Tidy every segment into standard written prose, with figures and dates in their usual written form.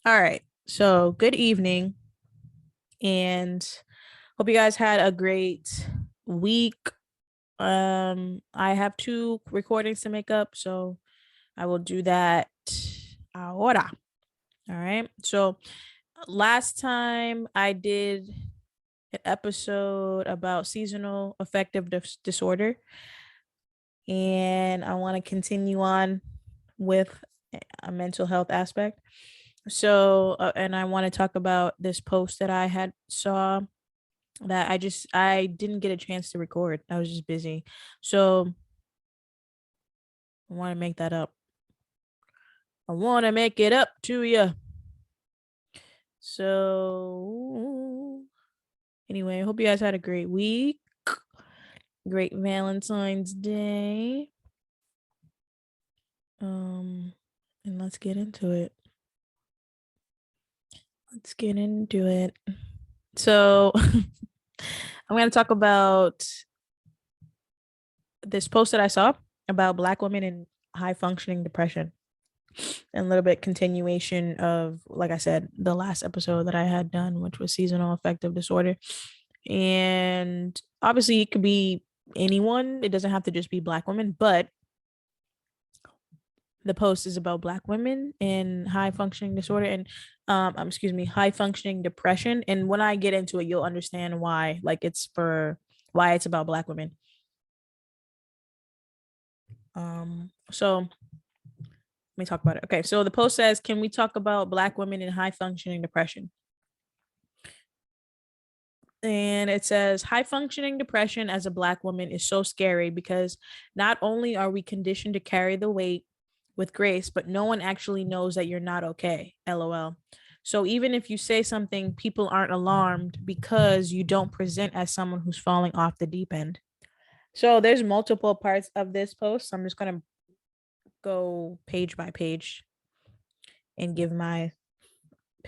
All right. So, good evening, and hope you guys had a great week. I have two recordings to make up, so I will do that ahora. All right. So, last time I did an episode about seasonal affective disorder, and I want to continue on with a mental health aspect. So, and I want to talk about this post that I had saw that I didn't get a chance to record. I was just busy. So I want to make that up. I want to make it up to you. So anyway, I hope you guys had a great week. Great Valentine's Day. And let's get into it. Let's get into it. So I'm going to talk about this post that I saw about Black women in high functioning depression, and a little bit continuation of, like I said, the last episode that I had done, which was seasonal affective disorder. And obviously, it could be anyone, it doesn't have to just be Black women, but the post is about Black women in high functioning disorder and excuse me, high functioning depression. And when I get into it, you'll understand why, like why it's about Black women. So let me talk about it. Okay, so the post says, can we talk about Black women in high functioning depression? And it says, high functioning depression as a Black woman is so scary because not only are we conditioned to carry the weight with grace, but no one actually knows that you're not okay. LOL. So even if you say something, people aren't alarmed because you don't present as someone who's falling off the deep end. So there's multiple parts of this post. So I'm just going to go page by page and give my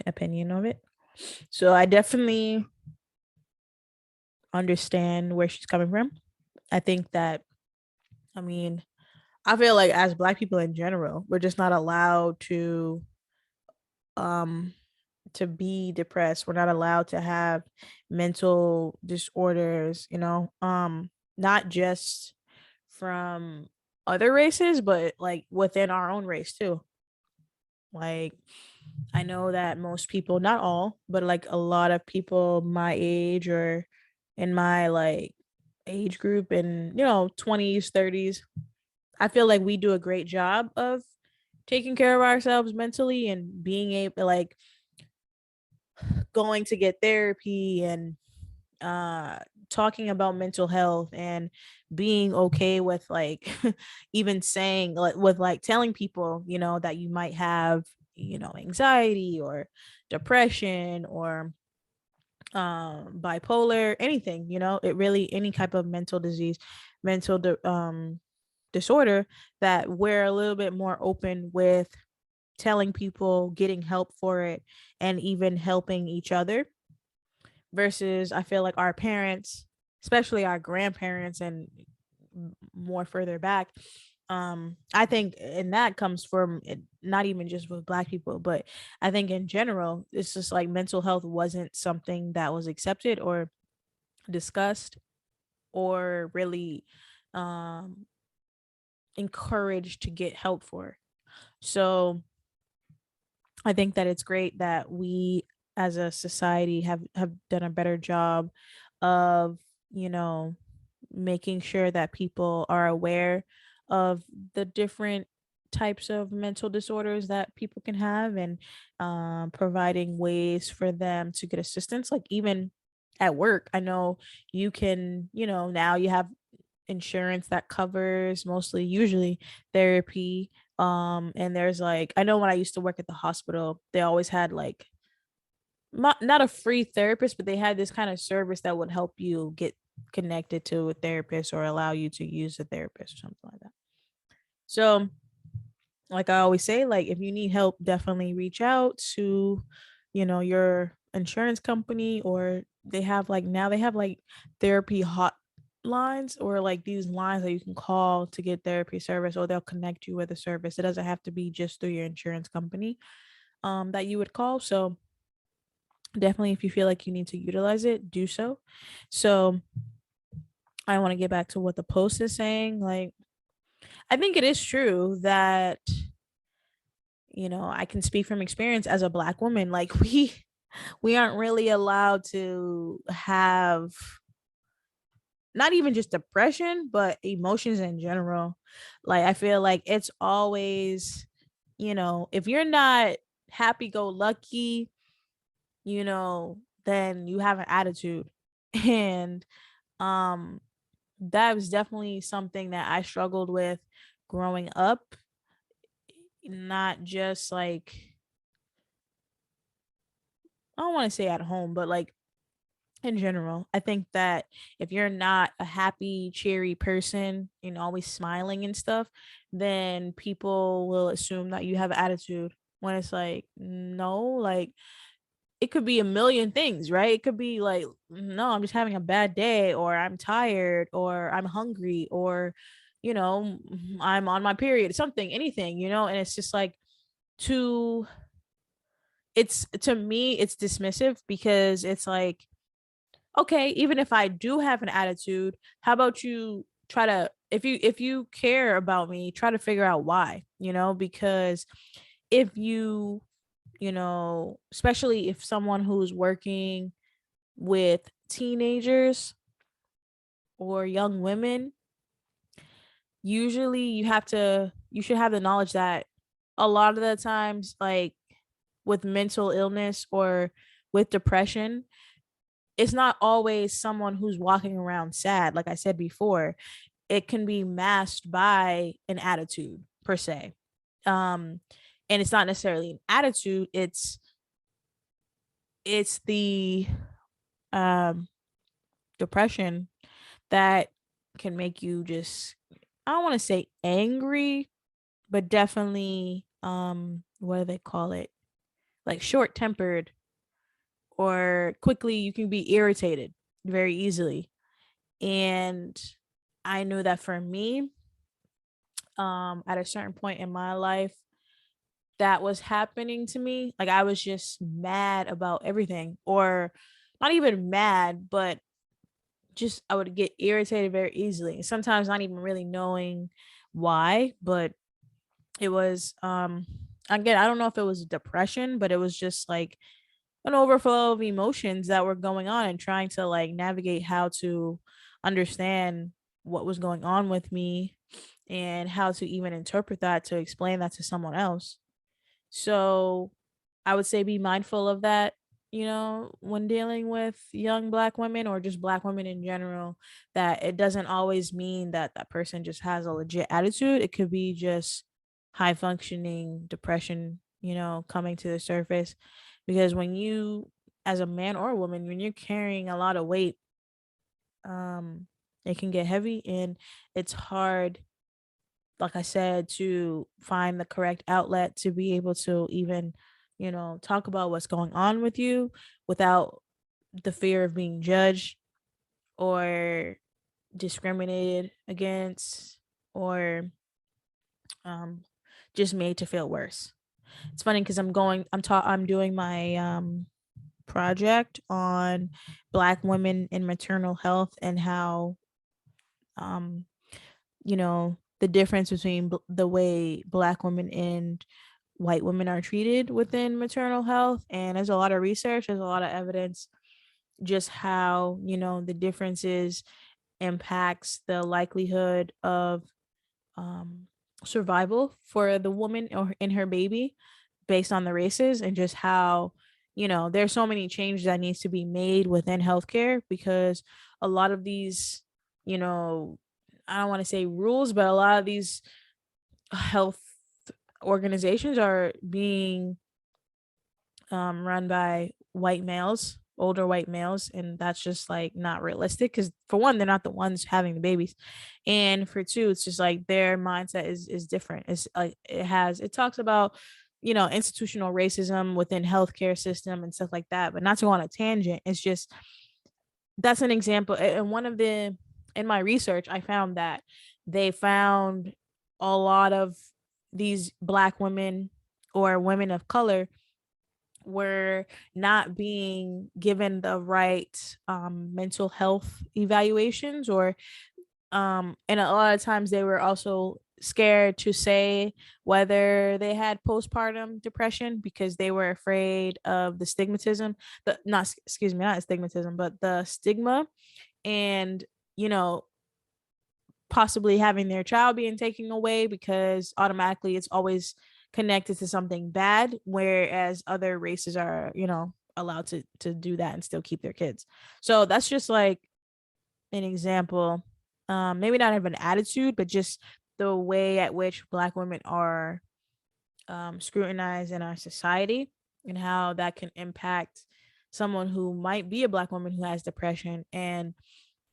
opinion of it. So I definitely understand where she's coming from. I think that, I mean, I feel like as Black people in general, we're just not allowed um to be depressed. We're not allowed to have mental disorders, not just from other races, but like within our own race too. Like, I know that most people, not all, but like a lot of people my age or in my like age group and 20s, 30s, I feel like we do a great job of taking care of ourselves mentally and being able, like, going to get therapy and uh talking about mental health and being okay with like even saying, like, with like telling people, that you might have, anxiety or depression or bipolar, anything, it really, any type of mental disease, disorder, that we're a little bit more open with telling people, getting help for it, and even helping each other. Versus, I feel like our parents, especially our grandparents and more further back, I think, and that comes from not even just with Black people, but I think in general, it's just like mental health wasn't something that was accepted or discussed or really um encouraged to get help for. So I think that it's great that we as a society have done a better job of, you know, making sure that people are aware of the different types of mental disorders that people can have, and providing ways for them to get assistance. Like, even at work, I know you can, now you have insurance that covers mostly, usually, therapy. And there's, like, I know when I used to work at the hospital, they always had like not a free therapist, but they had this kind of service that would help you get connected to a therapist or allow you to use a therapist or something like that. So, like I always say, like, if you need help, definitely reach out to, your insurance company, or they have, like, now they have like therapy hotlines, or like these lines that you can call to get therapy service, or they'll connect you with a service. It doesn't have to be just through your insurance company. that you would call. So definitely, if you feel like you need to utilize it, do so. So I want to get back to what the post is saying. Like, I think it is true that, I can speak from experience as a Black woman. Like, we aren't really allowed to have not even just depression, but emotions in general. Like, I feel like it's always, if you're not happy go lucky, then you have an attitude. And um that was definitely something that I struggled with growing up, not just like, I don't want to say at home, but like in general. I think that if you're not a happy, cheery person and always smiling and stuff, then people will assume that you have attitude, when it's like, no, like it could be a million things, right? It could be like, no, I'm just having a bad day, or I'm tired, or I'm hungry, or, I'm on my period, something, anything, and it's just like, to, it's, to me, it's dismissive, because it's like, okay, even if I do have an attitude, how about you try to, if you care about me, try to figure out why, because if you, especially if someone who's working with teenagers or young women, usually you should have the knowledge that a lot of the times, like with mental illness or with depression, it's not always someone who's walking around sad. Like I said before, it can be masked by an attitude per se. Um, and it's not necessarily an attitude, it's the um depression that can make you just, I don't want to say angry, but definitely what do they call it? Like short tempered, or quickly you can be irritated very easily. And I knew that for me, at a certain point in my life, that was happening to me. Like I was just mad about everything, or not even mad, but just I would get irritated very easily. Sometimes not even really knowing why, but it was again, I don't know if it was depression, but it was just like an overflow of emotions that were going on, and trying to like navigate how to understand what was going on with me, and how to even interpret that to explain that to someone else. So I would say be mindful of that, when dealing with young Black women, or just Black women in general, that it doesn't always mean that that person just has a legit attitude. It could be just high functioning depression, coming to the surface. Because when you, as a man or a woman, when you're carrying a lot of weight, um, it can get heavy, and it's hard, like I said, to find the correct outlet to be able to even, talk about what's going on with you without the fear of being judged, or discriminated against, or um just made to feel worse. It's funny because I'm doing my project on Black women in maternal health, and how um the difference between the way Black women and white women are treated within maternal health. And there's a lot of research, there's a lot of evidence, just how, the differences impacts the likelihood of um, survival for the woman or in her baby, based on the races, and just how, there's so many changes that needs to be made within healthcare, because a lot of these, you know I don't want to say rules, but a lot of these health organizations are being run by white males, older white males, and that's just like not realistic. Because for one, they're not the ones having the babies, and for two, it's just like their mindset is different. It's like it talks about, institutional racism within healthcare system and stuff like that. But not to go on a tangent, it's just, that's an example. And one of the in my research, I found that they found a lot of these Black women or women of color were not being given the right mental health evaluations, or and a lot of times they were also scared to say whether they had postpartum depression because they were afraid of the stigmatism, the not excuse me, not stigmatism, but the stigma, and you know, possibly having their child being taken away because automatically it's always connected to something bad, whereas other races are, you know, allowed to do that and still keep their kids. So that's just like an example. Maybe not of an attitude, but just the way at which Black women are scrutinized in our society, and how that can impact someone who might be a Black woman who has depression, and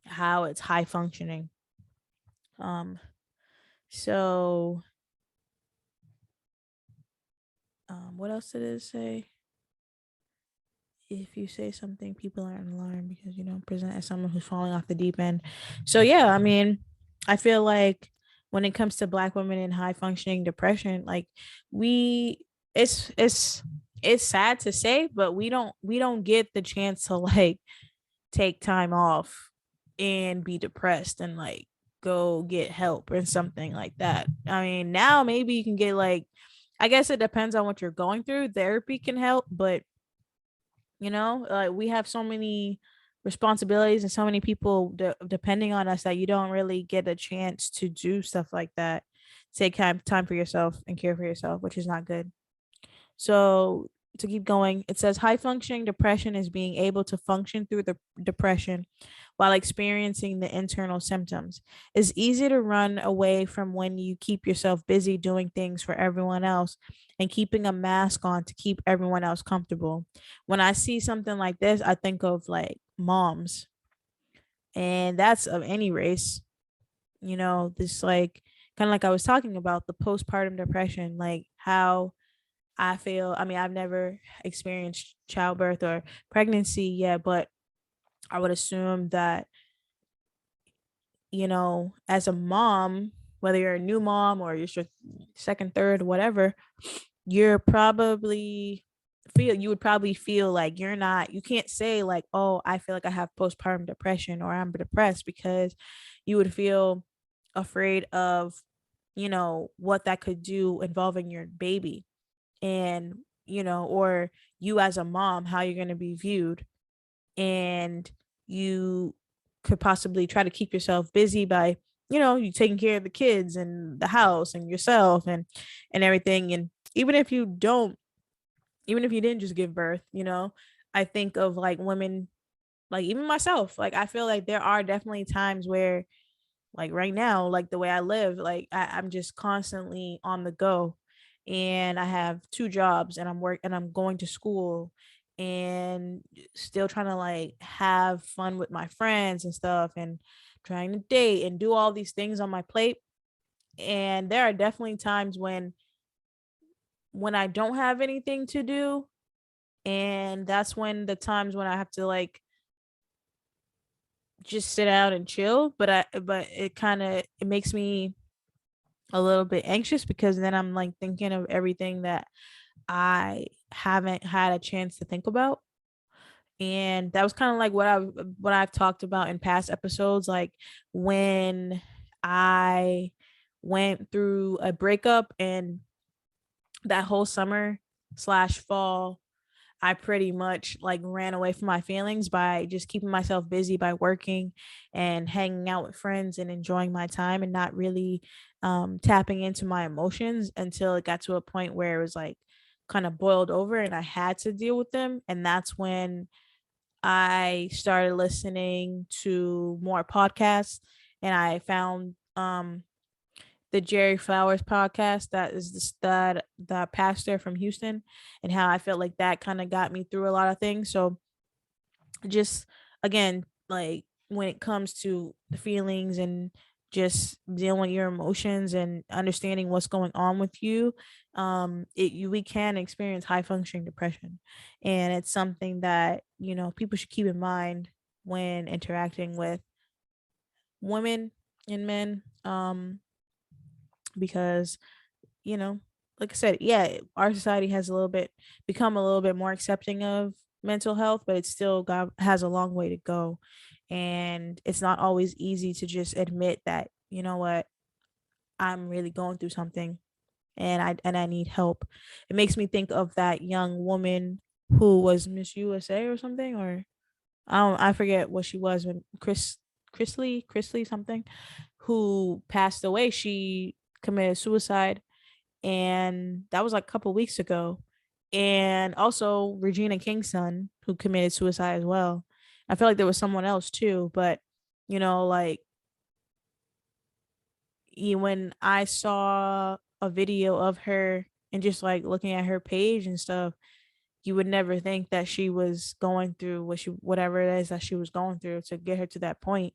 how it's high functioning. Um, so what else did it say? If you say something, people aren't alarmed because you don't present as someone who's falling off the deep end. So yeah, I mean, I feel like when it comes to Black women in high functioning depression, like we, it's sad to say, but we don't get the chance to like take time off and be depressed and like go get help or something like that. I mean, now maybe you can get like, I guess it depends on what you're going through. Therapy can help, but you know, like we have so many responsibilities and so many people depending on us that you don't really get a chance to do stuff like that. Take time for yourself and care for yourself, which is not good. So to keep going, it says high functioning depression is being able to function through the depression while experiencing the internal symptoms. It's easy to run away from when you keep yourself busy doing things for everyone else and keeping a mask on to keep everyone else comfortable. When I see something like this, I think of like moms, and that's of any race, you know, this like kind of like I was talking about the postpartum depression, like how I feel. I mean, I've never experienced childbirth or pregnancy yet, but I would assume that, you know, as a mom, whether you're a new mom or you're your second, third, whatever, you're probably you would probably feel like you can't say like, oh, I feel like I have postpartum depression or I'm depressed, because you would feel afraid of, you know, what that could do involving your baby, and you know, or you as a mom, how you're going to be viewed, and you could possibly try to keep yourself busy by, you know, you taking care of the kids and the house and yourself and everything. And even if you don't, even if you didn't just give birth, you know, I think of like women, like even myself, like I feel like there are definitely times where, like right now, like the way I live, like I'm just constantly on the go, and I have two jobs, and I'm going to school, and still trying to like have fun with my friends and stuff, and trying to date and do all these things on my plate. And there are definitely times when I don't have anything to do, and that's when the times when I have to like just sit out and chill, but it kind of it makes me a little bit anxious, because then I'm like thinking of everything that I haven't had a chance to think about. And that was kind of like what I've talked about in past episodes, like when I went through a breakup, and that whole summer slash fall, I pretty much like ran away from my feelings by just keeping myself busy by working and hanging out with friends and enjoying my time, and not really tapping into my emotions until it got to a point where it was like kind of boiled over and I had to deal with them. And that's when I started listening to more podcasts, and I found the Jerry Flowers podcast, that is the pastor from Houston, and how I felt like that kind of got me through a lot of things. So just again, like when it comes to the feelings and just dealing with your emotions and understanding what's going on with you, we can experience high functioning depression, and it's something that, you know, people should keep in mind when interacting with women and men, because you know, like I said, yeah, our society has a little bit become a little bit more accepting of mental health, but it's still got has a long way to go. And it's not always easy to just admit that, you know what, I'm really going through something and I need help. It makes me think of that young woman who was Miss USA or something, or I forget what she was when Chrisley something, who passed away. She committed suicide, and that was like a couple weeks ago. And also Regina King's son, who committed suicide as well. I feel like there was someone else too, but like when I saw a video of her and just like looking at her page and stuff, you would never think that she was going through whatever it is that she was going through to get her to that point.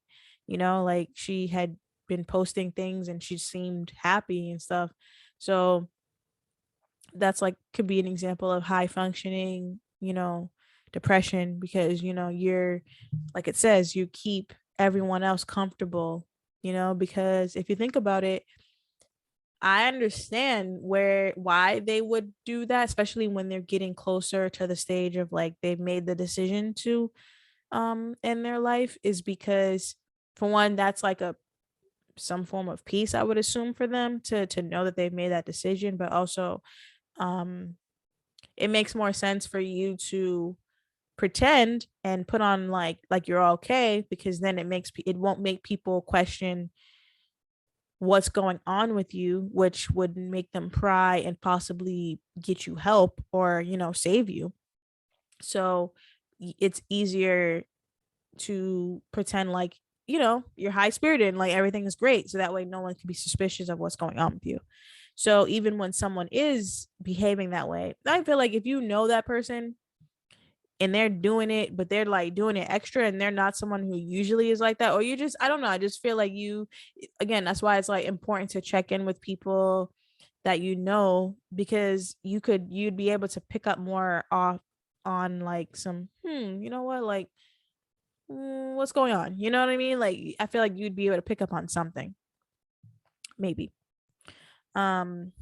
Like she had been posting things and she seemed happy and stuff. So that's like could be an example of high functioning, depression, because you're, like it says, you keep everyone else comfortable, because if you think about it, I understand why they would do that, especially when they're getting closer to the stage of like they've made the decision to end their life, is because for one, that's like a some form of peace, I would assume, for them to know that they've made that decision. But also, um it makes more sense for you to pretend and put on like you're okay, because then it won't make people question what's going on with you, which would make them pry and possibly get you help or, save you. So it's easier to pretend like, you're high spirited and like everything is great. So that way no one can be suspicious of what's going on with you. So even when someone is behaving that way, I feel like if you know that person and they're doing it, but they're like doing it extra and they're not someone who usually is like that, or you just, I don't know, I just feel like again, that's why it's like important to check in with people that because you'd be able to pick up more off on like some, you know what, like, what's going on? You know what I mean? Like, I feel like you'd be able to pick up on something, maybe. Um,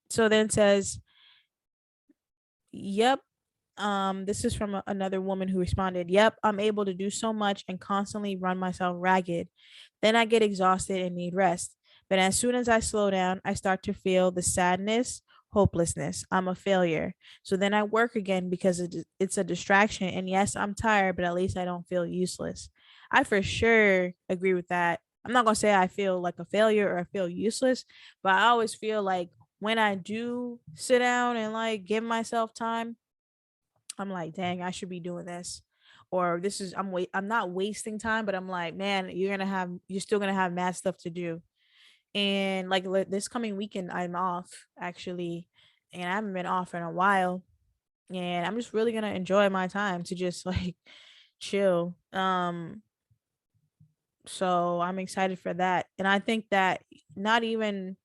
so then says, yep, this is from another woman who responded, yep, I'm able to do so much and constantly run myself ragged. Then I get exhausted and need rest. But as soon as I slow down, I start to feel the sadness, hopelessness. I'm a failure. So then I work again because it's a distraction. And yes, I'm tired, but at least I don't feel useless. I for sure agree with that. I'm not going to say I feel like a failure or I feel useless, but I always feel like when I do sit down and like give myself time, I'm like, dang, I should be doing this. Or this is I'm not wasting time, but I'm like, man, you're still gonna have mad stuff to do. And like this coming weekend, I'm off actually, and I haven't been off in a while. And I'm just really gonna enjoy my time to just like chill. So I'm excited for that. And I think that not even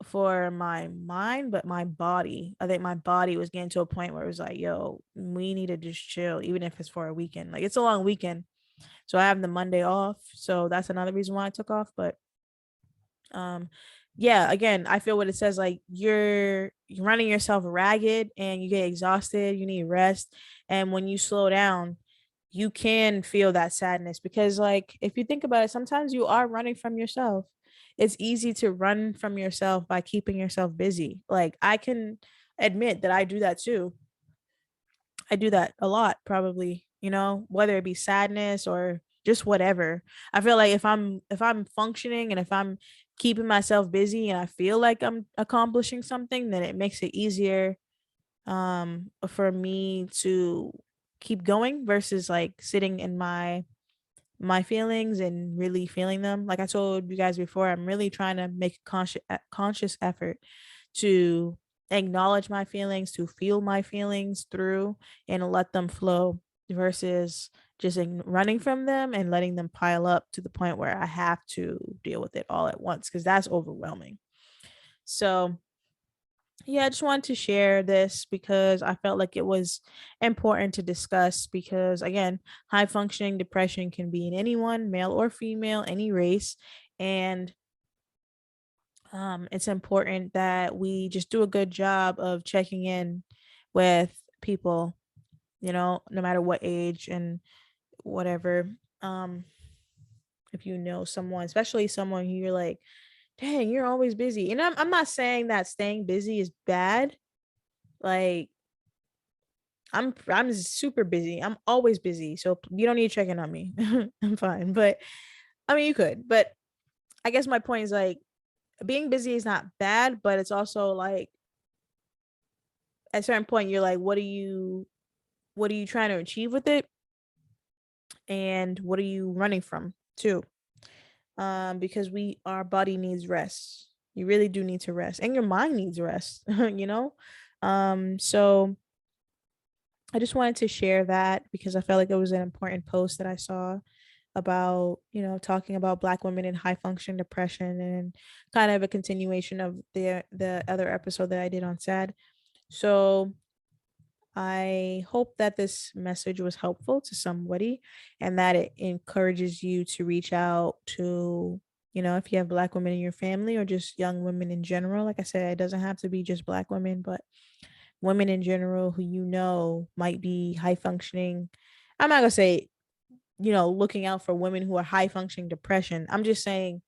for my mind, but my body. I think my body was getting to a point where it was like, yo, we need to just chill, even if it's for a weekend. Like it's a long weekend. So I have the Monday off. So that's another reason why I took off. But um yeah, again, I feel what it says, like you're running yourself ragged and you get exhausted, you need rest. And when you slow down, you can feel that sadness, because like if you think about it, sometimes you are running from yourself. It's easy to run from yourself by keeping yourself busy. Like I can admit that I do that too. I do that a lot, probably, whether it be sadness or just whatever. I feel like if I'm functioning and if I'm keeping myself busy and I feel like I'm accomplishing something, then it makes it easier for me to keep going versus like sitting in my feelings and really feeling them. Like I told you guys before, I'm really trying to make a conscious effort to acknowledge my feelings, to feel my feelings through and let them flow versus just running from them and letting them pile up to the point where I have to deal with it all at once, because that's overwhelming. So yeah, I just wanted to share this because I felt like it was important to discuss, because again, high functioning depression can be in anyone, male or female, any race. And It's important that we just do a good job of checking in with people, no matter what age and whatever. Um, if you know someone, especially someone who you're like, dang, you're always busy. And I'm not saying that staying busy is bad. Like I'm super busy. I'm always busy. So you don't need to check in on me. I'm fine. But I mean you could. But I guess my point is like being busy is not bad, but it's also like at a certain point you're like, what are you trying to achieve with it? And what are you running from too? Because our body needs rest. You really do need to rest. And your mind needs rest, you know? So I just wanted to share that because I felt like it was an important post that I saw about, talking about Black women in high function depression, and kind of a continuation of the other episode that I did on SAD. So I hope that this message was helpful to somebody and that it encourages you to reach out to, if you have Black women in your family or just young women in general. Like I said, it doesn't have to be just Black women, but women in general who might be high functioning. I'm not going to say, looking out for women who are high functioning depression. I'm just saying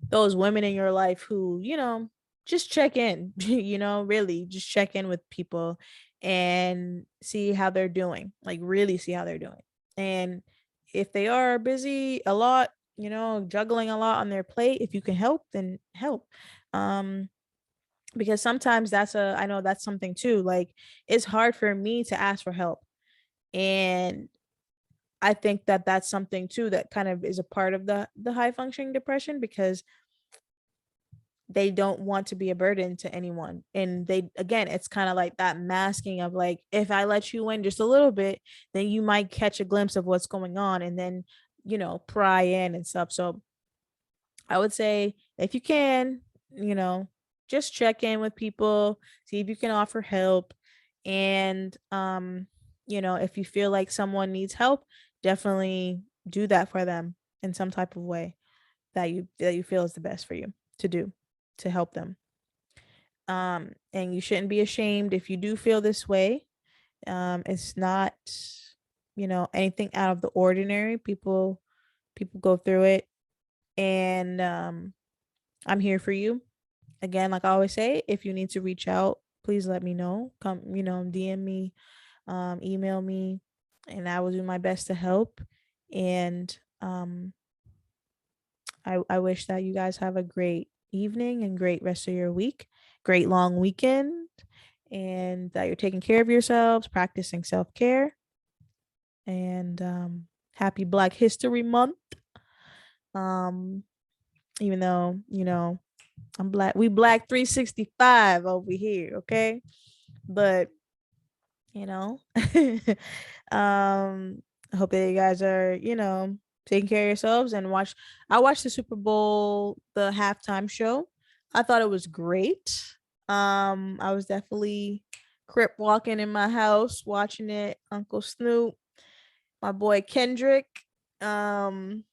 those women in your life who, just check in, really just check in with people and see how they're doing, like really see how they're doing. And if they are busy a lot, juggling a lot on their plate, if you can help, then help. Um, because sometimes I know that's something too. Like it's hard for me to ask for help. And I think that that's something too that kind of is a part of the high functioning depression, because they don't want to be a burden to anyone. And they, again, it's kind of like that masking of like, if I let you in just a little bit, then you might catch a glimpse of what's going on and then, pry in and stuff. So I would say if you can, you know, just check in with people, see if you can offer help. And if you feel like someone needs help, definitely do that for them in some type of way that you feel is the best for you to do to help them. And you shouldn't be ashamed if you do feel this way. It's not, anything out of the ordinary. People go through it, and I'm here for you. Again, like I always say, if you need to reach out, please let me know. Come, DM me, email me, and I will do my best to help. And I wish that you guys have a great evening and great rest of your week, great long weekend, and that you're taking care of yourselves, practicing self care, and happy Black History Month. Um, Even though I'm black, we Black 365 over here, okay? But you know, I hope that you guys are taking care of yourselves and watch. I watched the Super Bowl, the halftime show. I thought it was great. I was definitely crip walking in my house watching it. Uncle Snoop, my boy Kendrick, um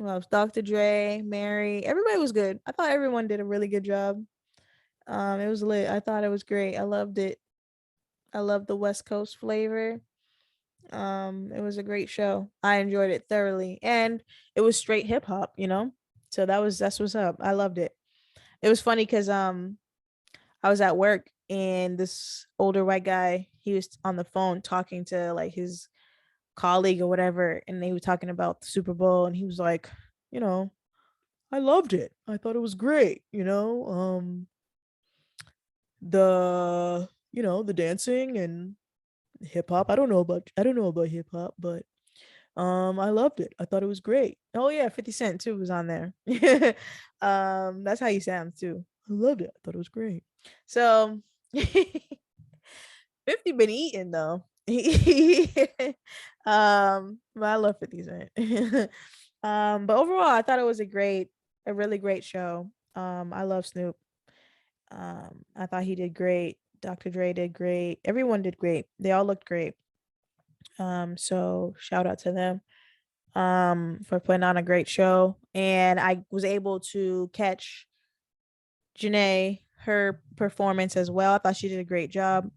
well, Dr. Dre, Mary, everybody was good. I thought everyone did a really good job. It was lit. I thought it was great. I loved it. I love the West Coast flavor. It was a great show. I enjoyed it thoroughly, and it was straight hip hop. So that's what's up. I loved it. It was funny because I was at work and this older white guy, he was on the phone talking to like his colleague or whatever, and they were talking about the Super Bowl, and he was like, you know, I loved it. I thought it was great. The dancing and hip hop. I don't know about hip hop, but I loved it. I thought it was great. Oh yeah, 50 Cent too was on there. That's how he sounds too. I loved it. I thought it was great. So 50 been eating though. But I love 50 Cent. But overall I thought it was a really great show. I love Snoop. I thought he did great. Dr. Dre did great. Everyone did great. They all looked great. So shout out to them for putting on a great show. And I was able to catch Janae, her performance as well. I thought she did a great job.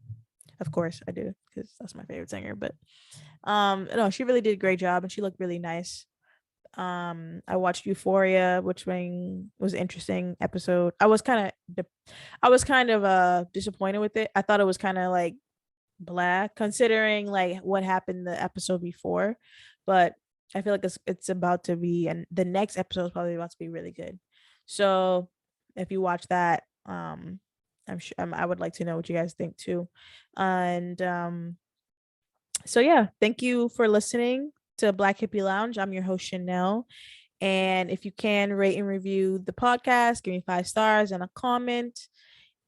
Of course, I do because that's my favorite singer. But no, she really did a great job, and she looked really nice. I watched Euphoria, which was an interesting episode. I was kind of disappointed with it. I thought it was kind of like black considering like what happened the episode before, but I feel like it's about to be, and the next episode is probably about to be really good. So if you watch that, I'm sure I would like to know what you guys think too. And so yeah, thank you for listening to Black Hippie Lounge. I'm your host Chanel. And if you can rate and review the podcast, give me 5 stars and a comment,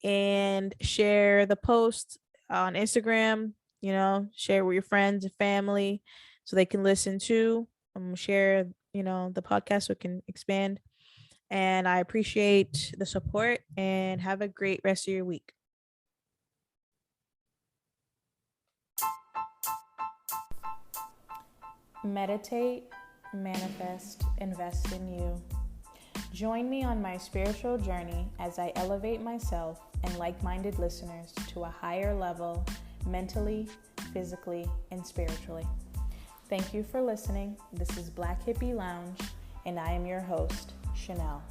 and share the post on Instagram, share with your friends and family so they can listen too. Share, the podcast so it can expand. And I appreciate the support and have a great rest of your week. Meditate, manifest, invest in you. Join me on my spiritual journey as I elevate myself and like-minded listeners to a higher level mentally, physically, and spiritually. Thank you for listening. This is Black Hippie Lounge, and I am your host, Chanel.